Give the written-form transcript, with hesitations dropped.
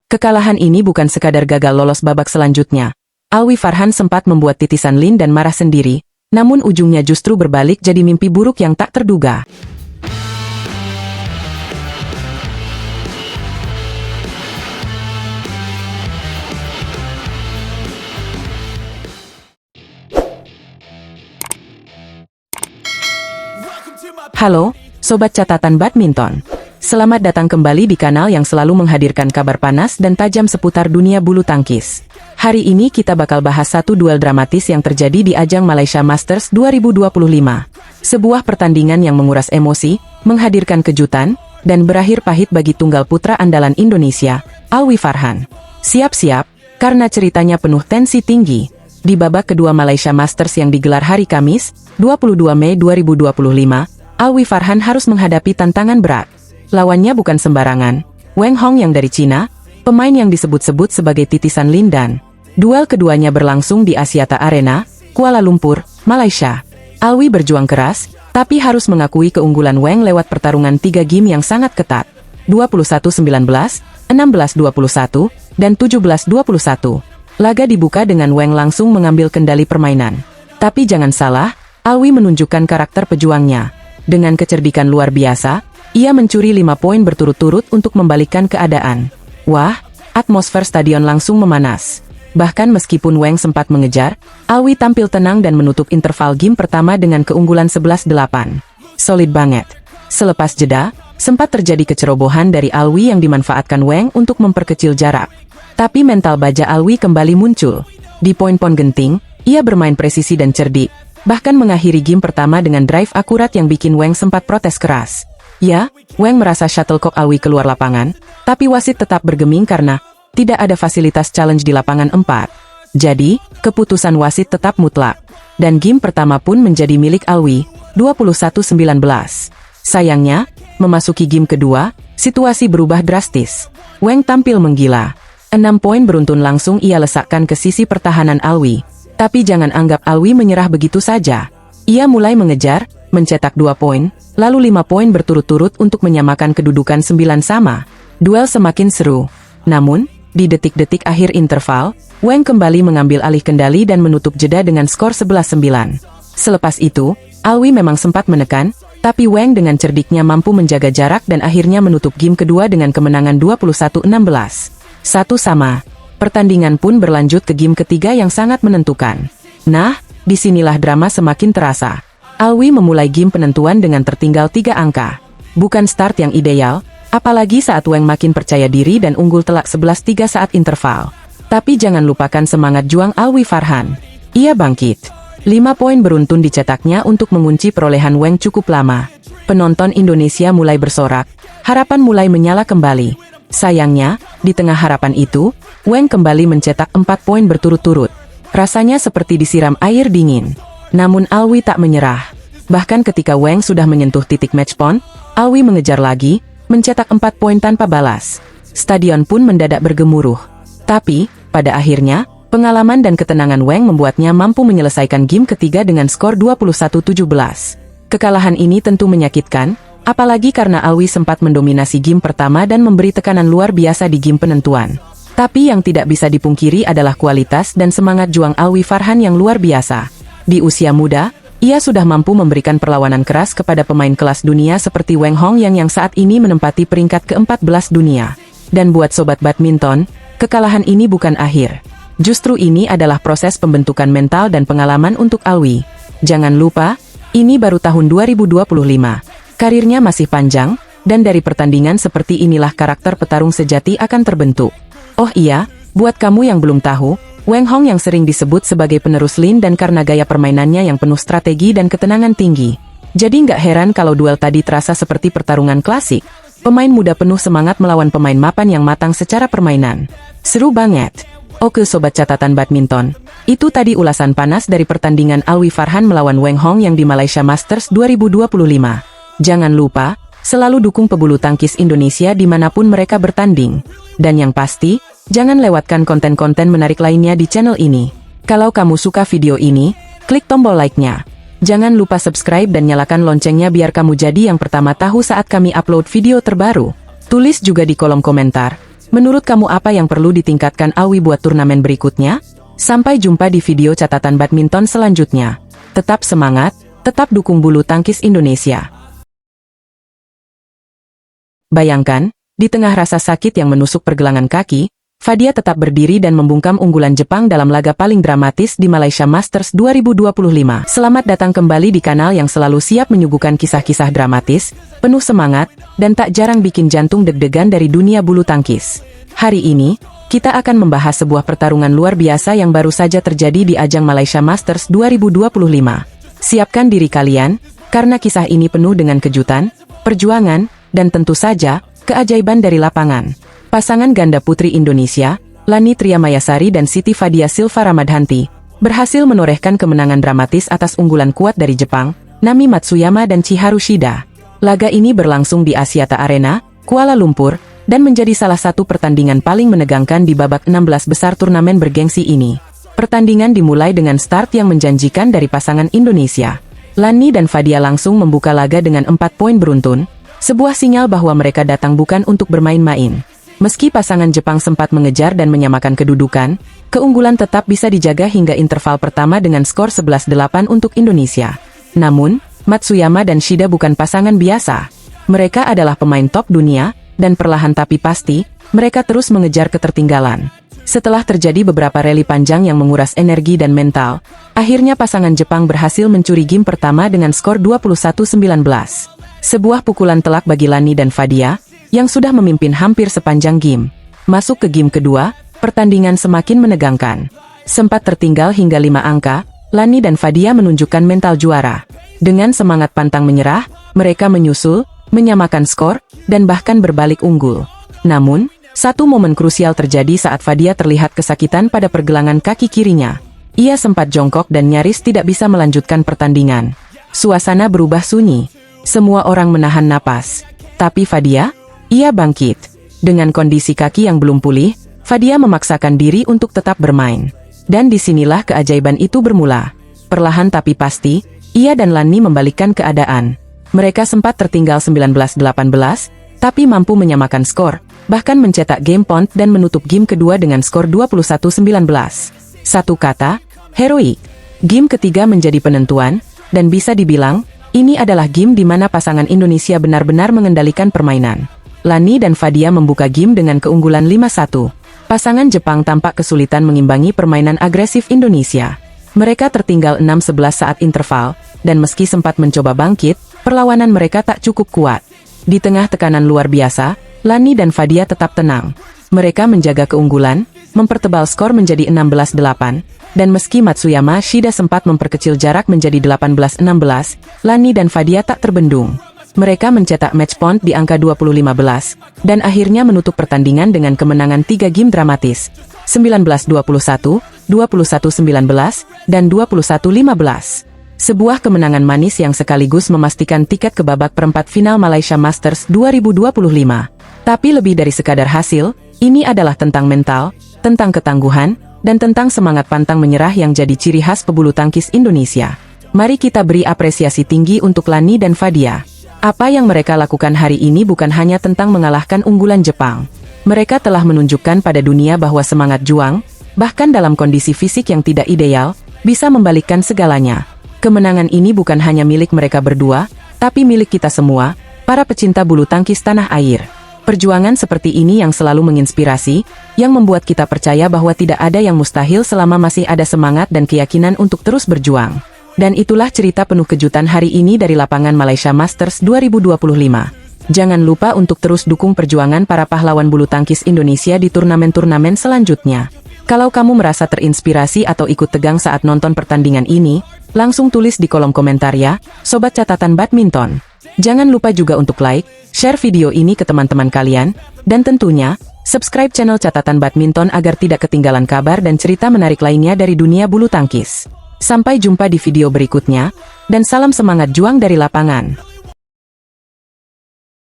Kekalahan ini bukan sekadar gagal lolos babak selanjutnya. Alwi Farhan sempat membuat titisan Lin dan marah sendiri, namun ujungnya justru berbalik jadi mimpi buruk yang tak terduga. Halo, Sobat Catatan Badminton. Selamat datang kembali di kanal yang selalu menghadirkan kabar panas dan tajam seputar dunia bulu tangkis. Hari ini kita bakal bahas satu duel dramatis yang terjadi di ajang Malaysia Masters 2025. Sebuah pertandingan yang menguras emosi, menghadirkan kejutan, dan berakhir pahit bagi tunggal putra andalan Indonesia, Alwi Farhan. Siap-siap, karena ceritanya penuh tensi tinggi. Di babak kedua Malaysia Masters yang digelar hari Kamis, 22 Mei 2025, Alwi Farhan harus menghadapi tantangan berat. Lawannya bukan sembarangan, Weng Hong yang dari Cina, pemain yang disebut-sebut sebagai titisan Lin Dan. Duel keduanya berlangsung di Axiata Arena, Kuala Lumpur, Malaysia. Alwi berjuang keras, tapi harus mengakui keunggulan Weng lewat pertarungan 3 game yang sangat ketat. 21-19, 16-21, dan 17-21. Laga dibuka dengan Weng langsung mengambil kendali permainan. Tapi jangan salah, Alwi menunjukkan karakter pejuangnya. Dengan kecerdikan luar biasa, ia mencuri 5 poin berturut-turut untuk membalikkan keadaan. Wah, atmosfer stadion langsung memanas. Bahkan meskipun Weng sempat mengejar, Alwi tampil tenang dan menutup interval game pertama dengan keunggulan 11-8. Solid banget. Selepas jeda, sempat terjadi kecerobohan dari Alwi yang dimanfaatkan Weng untuk memperkecil jarak. Tapi mental baja Alwi kembali muncul. Di poin-poin genting, ia bermain presisi dan cerdik, bahkan mengakhiri game pertama dengan drive akurat yang bikin Weng sempat protes keras. Ya, Weng merasa shuttlecock Alwi keluar lapangan, tapi wasit tetap bergeming karena tidak ada fasilitas challenge di lapangan 4. Jadi, keputusan wasit tetap mutlak. Dan game pertama pun menjadi milik Alwi, 21-19. Sayangnya, memasuki game kedua, situasi berubah drastis. Weng tampil menggila. 6 poin beruntun langsung ia lesakkan ke sisi pertahanan Alwi. Tapi jangan anggap Alwi menyerah begitu saja. Ia mulai mengejar, mencetak 2 poin, lalu 5 poin berturut-turut untuk menyamakan kedudukan 9 sama. Duel semakin seru. Namun, di detik-detik akhir interval, Weng kembali mengambil alih kendali dan menutup jeda dengan skor 11-9. Selepas itu, Alwi memang sempat menekan, tapi Weng dengan cerdiknya mampu menjaga jarak dan akhirnya menutup game kedua dengan kemenangan 21-16. 1 sama. Pertandingan pun berlanjut ke game ketiga yang sangat menentukan. Nah, disinilah drama semakin terasa. Alwi memulai game penentuan dengan tertinggal 3 angka. Bukan start yang ideal, apalagi saat Weng makin percaya diri dan unggul telak 11-3 saat interval. Tapi jangan lupakan semangat juang Alwi Farhan. Ia bangkit. 5 poin beruntun dicetaknya untuk mengunci perolehan Weng cukup lama. Penonton Indonesia mulai bersorak, harapan mulai menyala kembali. Sayangnya, di tengah harapan itu, Weng kembali mencetak 4 poin berturut-turut. Rasanya seperti disiram air dingin. Namun Alwi tak menyerah. Bahkan ketika Weng sudah menyentuh titik match point, Alwi mengejar lagi, mencetak 4 poin tanpa balas. Stadion pun mendadak bergemuruh. Tapi, pada akhirnya, pengalaman dan ketenangan Weng membuatnya mampu menyelesaikan game ketiga dengan skor 21-17. Kekalahan ini tentu menyakitkan, apalagi karena Alwi sempat mendominasi game pertama dan memberi tekanan luar biasa di game penentuan. Tapi yang tidak bisa dipungkiri adalah kualitas dan semangat juang Alwi Farhan yang luar biasa. Di usia muda, ia sudah mampu memberikan perlawanan keras kepada pemain kelas dunia seperti Weng Hong yang saat ini menempati peringkat ke-14 dunia. Dan buat Sobat Badminton, kekalahan ini bukan akhir. Justru ini adalah proses pembentukan mental dan pengalaman untuk Alwi. Jangan lupa, ini baru tahun 2025. Karirnya masih panjang, dan dari pertandingan seperti inilah karakter petarung sejati akan terbentuk. Oh iya, buat kamu yang belum tahu, Weng Hong yang sering disebut sebagai penerus Lin dan karena gaya permainannya yang penuh strategi dan ketenangan tinggi. Jadi nggak heran kalau duel tadi terasa seperti pertarungan klasik. Pemain muda penuh semangat melawan pemain mapan yang matang secara permainan. Seru banget. Oke Sobat Catatan Badminton, itu tadi ulasan panas dari pertandingan Alwi Farhan melawan Weng Hong yang di Malaysia Masters 2025. Jangan lupa, selalu dukung pebulu tangkis Indonesia dimanapun mereka bertanding. Dan yang pasti, jangan lewatkan konten-konten menarik lainnya di channel ini. Kalau kamu suka video ini, klik tombol like-nya. Jangan lupa subscribe dan nyalakan loncengnya biar kamu jadi yang pertama tahu saat kami upload video terbaru. Tulis juga di kolom komentar, Menurut kamu apa yang perlu ditingkatkan Awi buat turnamen berikutnya? Sampai jumpa di video catatan badminton selanjutnya. Tetap semangat, tetap dukung bulu tangkis Indonesia. Bayangkan, di tengah rasa sakit yang menusuk pergelangan kaki, Fadia tetap berdiri dan membungkam unggulan Jepang dalam laga paling dramatis di Malaysia Masters 2025. Selamat datang kembali di kanal yang selalu siap menyuguhkan kisah-kisah dramatis, penuh semangat, dan tak jarang bikin jantung deg-degan dari dunia bulu tangkis. Hari ini, kita akan membahas sebuah pertarungan luar biasa yang baru saja terjadi di ajang Malaysia Masters 2025. Siapkan diri kalian, karena kisah ini penuh dengan kejutan, perjuangan, dan tentu saja, keajaiban dari lapangan. Pasangan ganda putri Indonesia, Lani Triamayasari dan Siti Fadia Silva Ramadhanti, berhasil menorehkan kemenangan dramatis atas unggulan kuat dari Jepang, Nami Matsuyama dan Chiharu Shida. Laga ini berlangsung di Axiata Arena, Kuala Lumpur, dan menjadi salah satu pertandingan paling menegangkan di babak 16 besar turnamen bergengsi ini. Pertandingan dimulai dengan start yang menjanjikan dari pasangan Indonesia. Lani dan Fadia langsung membuka laga dengan 4 poin beruntun, sebuah sinyal bahwa mereka datang bukan untuk bermain-main. Meski pasangan Jepang sempat mengejar dan menyamakan kedudukan, keunggulan tetap bisa dijaga hingga interval pertama dengan skor 11-8 untuk Indonesia. Namun, Matsuyama dan Shida bukan pasangan biasa. Mereka adalah pemain top dunia, dan perlahan tapi pasti, mereka terus mengejar ketertinggalan. Setelah terjadi beberapa rally panjang yang menguras energi dan mental, akhirnya pasangan Jepang berhasil mencuri game pertama dengan skor 21-19. Sebuah pukulan telak bagi Lani dan Fadia, yang sudah memimpin hampir sepanjang game. Masuk ke game kedua, pertandingan semakin menegangkan. Sempat tertinggal hingga 5 angka, Lani dan Fadia menunjukkan mental juara. Dengan semangat pantang menyerah, mereka menyusul, menyamakan skor, dan bahkan berbalik unggul. Namun, satu momen krusial terjadi saat Fadia terlihat kesakitan pada pergelangan kaki kirinya. Ia sempat jongkok dan nyaris tidak bisa melanjutkan pertandingan. Suasana berubah sunyi. Semua orang menahan napas. Tapi Fadia? Ia bangkit. Dengan kondisi kaki yang belum pulih, Fadia memaksakan diri untuk tetap bermain. Dan disinilah keajaiban itu bermula. Perlahan tapi pasti, ia dan Lani membalikkan keadaan. Mereka sempat tertinggal 19-18, tapi mampu menyamakan skor, bahkan mencetak game point dan menutup game kedua dengan skor 21-19. Satu kata, heroik. Game ketiga menjadi penentuan, dan bisa dibilang, ini adalah game di mana pasangan Indonesia benar-benar mengendalikan permainan. Lani dan Fadia membuka game dengan keunggulan 5-1. Pasangan Jepang tampak kesulitan mengimbangi permainan agresif Indonesia. Mereka tertinggal 6-11 saat interval, dan meski sempat mencoba bangkit, perlawanan mereka tak cukup kuat. Di tengah tekanan luar biasa, Lani dan Fadia tetap tenang. Mereka menjaga keunggulan, mempertebal skor menjadi 16-8, dan meski Matsuyama Shida sempat memperkecil jarak menjadi 18-16, Lani dan Fadia tak terbendung. Mereka mencetak match point di angka 20-15, dan akhirnya menutup pertandingan dengan kemenangan 3 game dramatis, 19-21, 21-19, dan 21-15. Sebuah kemenangan manis yang sekaligus memastikan tiket ke babak perempat final Malaysia Masters 2025. Tapi lebih dari sekadar hasil, ini adalah tentang mental, tentang ketangguhan, dan tentang semangat pantang menyerah yang jadi ciri khas pebulu tangkis Indonesia. Mari kita beri apresiasi tinggi untuk Lani dan Fadia. Apa yang mereka lakukan hari ini bukan hanya tentang mengalahkan unggulan Jepang. Mereka telah menunjukkan pada dunia bahwa semangat juang, bahkan dalam kondisi fisik yang tidak ideal, bisa membalikkan segalanya. Kemenangan ini bukan hanya milik mereka berdua, tapi milik kita semua, para pecinta bulu tangkis tanah air. Perjuangan seperti ini yang selalu menginspirasi, yang membuat kita percaya bahwa tidak ada yang mustahil selama masih ada semangat dan keyakinan untuk terus berjuang. Dan itulah cerita penuh kejutan hari ini dari lapangan Malaysia Masters 2025. Jangan lupa untuk terus dukung perjuangan para pahlawan bulu tangkis Indonesia di turnamen-turnamen selanjutnya. Kalau kamu merasa terinspirasi atau ikut tegang saat nonton pertandingan ini, langsung tulis di kolom komentar ya, Sobat Catatan Badminton. Jangan lupa juga untuk like, share video ini ke teman-teman kalian, dan tentunya, subscribe channel Catatan Badminton agar tidak ketinggalan kabar dan cerita menarik lainnya dari dunia bulu tangkis. Sampai jumpa di video berikutnya, dan salam semangat juang dari lapangan.